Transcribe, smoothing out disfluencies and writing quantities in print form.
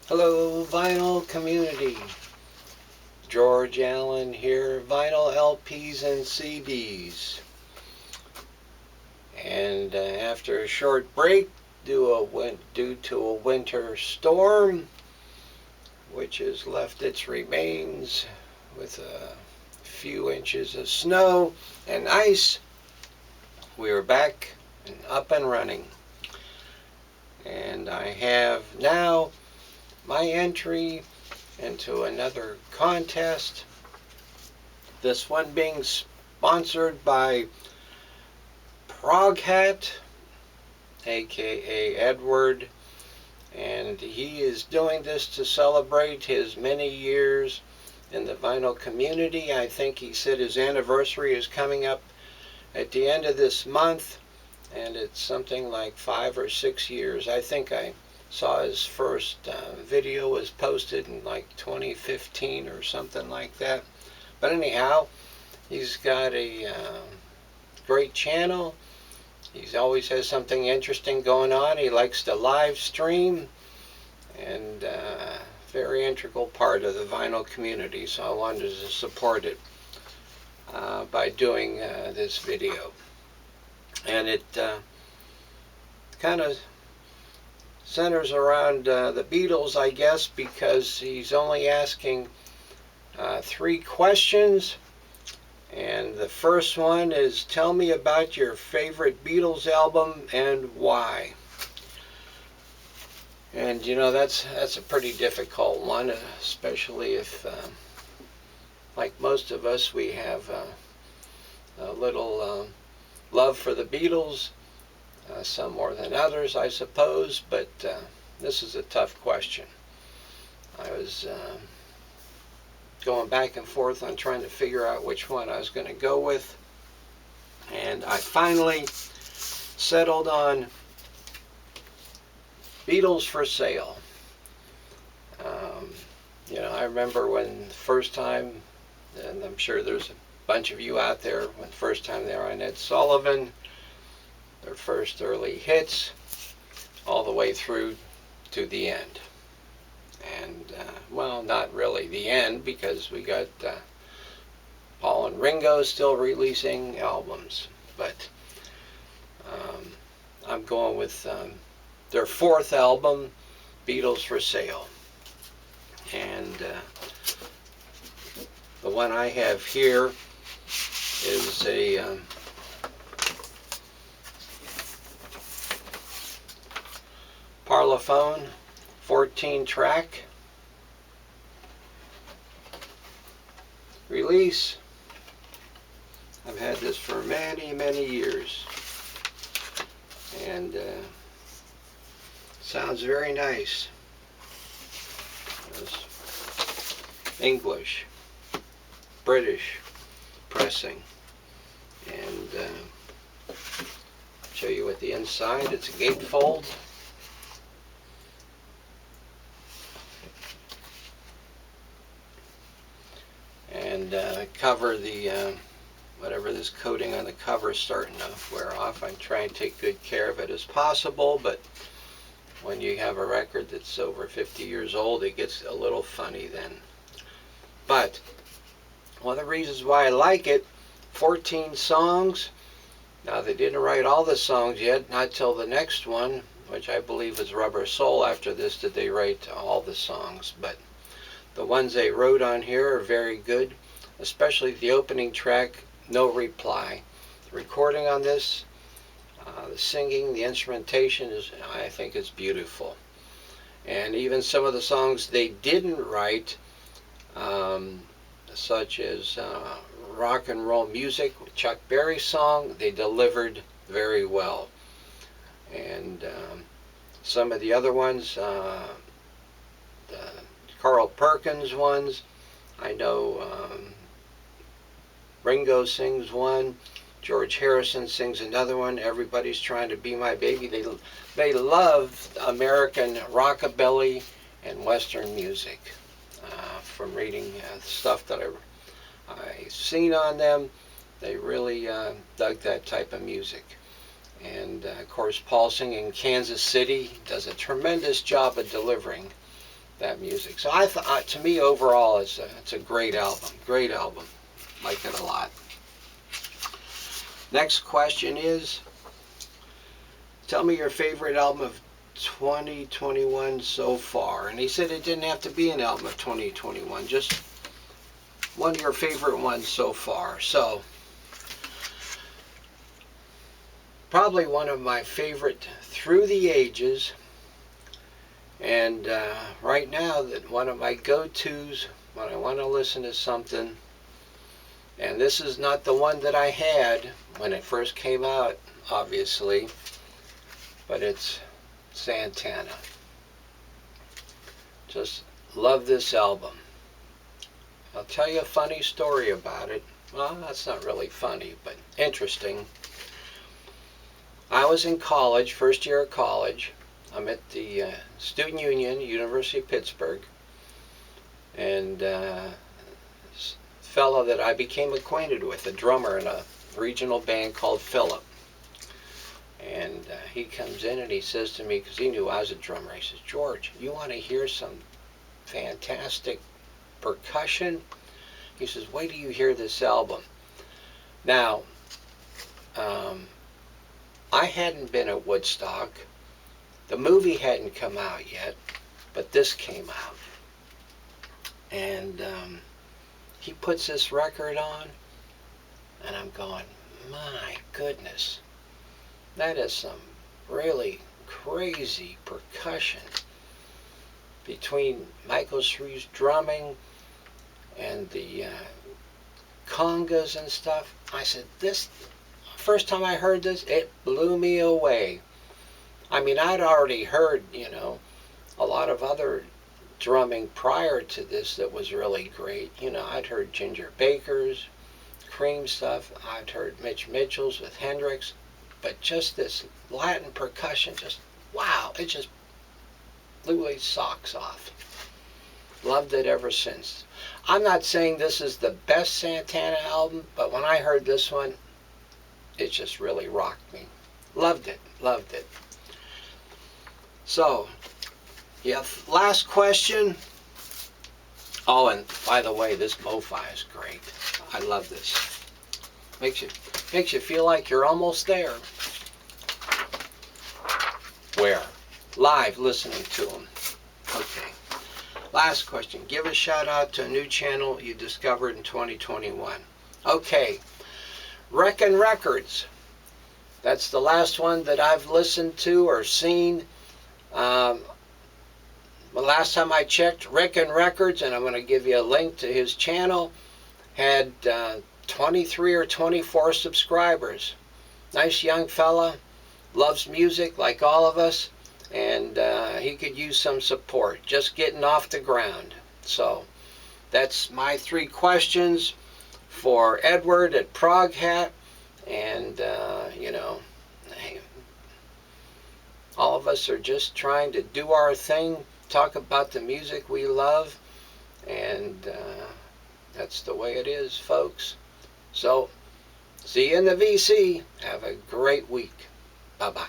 Hello, vinyl community. George Allen here, vinyl LPs and CDs. And after a short break due to a winter storm, which has left its remains with a few inches of snow and ice, we are back and up and running. And I have now my entry into another contest. This one being sponsored by ProgHat, aka Edward, and he is doing this to celebrate his many years in the vinyl community. I think he said his anniversary is coming up at the end of this month, and it's something like 5 or 6 years. I think I saw his first video was posted in like 2015 or something like that. But anyhow, he's got a great channel. He always has something interesting going on. He likes to live stream, and very integral part of the vinyl community, so I wanted to support it by doing this video. And it kind of centers around the Beatles, I guess, because he's only asking 3 questions. And the first one is, tell me about your favorite Beatles album and why. And you know, that's a pretty difficult one, especially if, like most of us, we have a little love for the Beatles. Some more than others, I suppose, but this is a tough question. I was going back and forth on trying to figure out which one I was going to go with, and I finally settled on Beatles for Sale. You know, I remember when the first time, and I'm sure there's a bunch of you out there, when the first time they were on Ed Sullivan, their first early hits, all the way through to the end. And, well, not really the end, because we got Paul and Ringo still releasing albums. But I'm going with their 4th album, Beatles for Sale. And the one I have here is a Parlophone 14-track release. I've had this for many, many years, and sounds very nice. It's English, British pressing, and show you what the inside. It's a gatefold. And cover, the whatever this coating on the cover is starting to wear off. I'm trying to take good care of it as possible, but when you have a record that's over 50 years old, it gets a little funny then. But one of the reasons why I like it, 14 songs. Now, they didn't write all the songs yet, not till the next one, which I believe is Rubber Soul. After this did they write all the songs, but the ones they wrote on here are very good, especially the opening track, No Reply. The recording on this, the singing, the instrumentation, I think is beautiful. And even some of the songs they didn't write, such as Rock and Roll Music, Chuck Berry song, they delivered very well. And some of the other ones, the Carl Perkins ones, I know Ringo sings one, George Harrison sings another one, Everybody's Trying to Be My Baby. They love American rockabilly and Western music. From reading stuff that I've seen on them, they really dug that type of music. And of course, Paul singing Kansas City does a tremendous job of delivering that music. So I thought, to me, overall, it's a great album. Great album. Like it a lot. Next question is, tell me your favorite album of 2021 so far. And he said it didn't have to be an album of 2021, just one of your favorite ones so far. So, probably one of my favorite through the ages. And right now, that one of my go-tos when I want to listen to something, and this is not the one that I had when it first came out, obviously, but it's Santana. Just love this album. I'll tell you a funny story about it. Well, that's not really funny, but interesting. I was in college, first year of college. I'm at the Student Union, University of Pittsburgh, and this fellow that I became acquainted with, a drummer in a regional band called Philip. And he comes in and he says to me, because he knew I was a drummer, he says, "George, you want to hear some fantastic percussion?" He says, "Wait till you hear this album." Now, I hadn't been at Woodstock. The movie hadn't come out yet, but this came out. And he puts this record on, and I'm going, my goodness, that is some really crazy percussion between Michael Shreve's drumming and the congas and stuff. I said, this, first time I heard this, it blew me away. I mean, I'd already heard, a lot of other drumming prior to this that was really great. I'd heard Ginger Baker's, Cream stuff. I'd heard Mitch Mitchell's with Hendrix. But just this Latin percussion, just, wow, it just blew my socks off. Loved it ever since. I'm not saying this is the best Santana album, but when I heard this one, it just really rocked me. Loved it, loved it. So, yeah, last question. Oh, and by the way, this MoFi is great. I love this. Makes you feel like you're almost there. Where? Live, listening to them. Okay. Last question. Give a shout out to a new channel you discovered in 2021. Okay. Wreckin' Records. That's the last one that I've listened to or seen. The last time I checked, Wreckin' Records, and I'm going to give you a link to his channel, had 23 or 24 subscribers. Nice young fella, loves music like all of us, and he could use some support, just getting off the ground. So that's my 3 questions for Edward at ProgHat, and hey, all of us are just trying to do our thing, talk about the music we love, and that's the way it is, folks. So, see you in the VC. Have a great week. Bye-bye.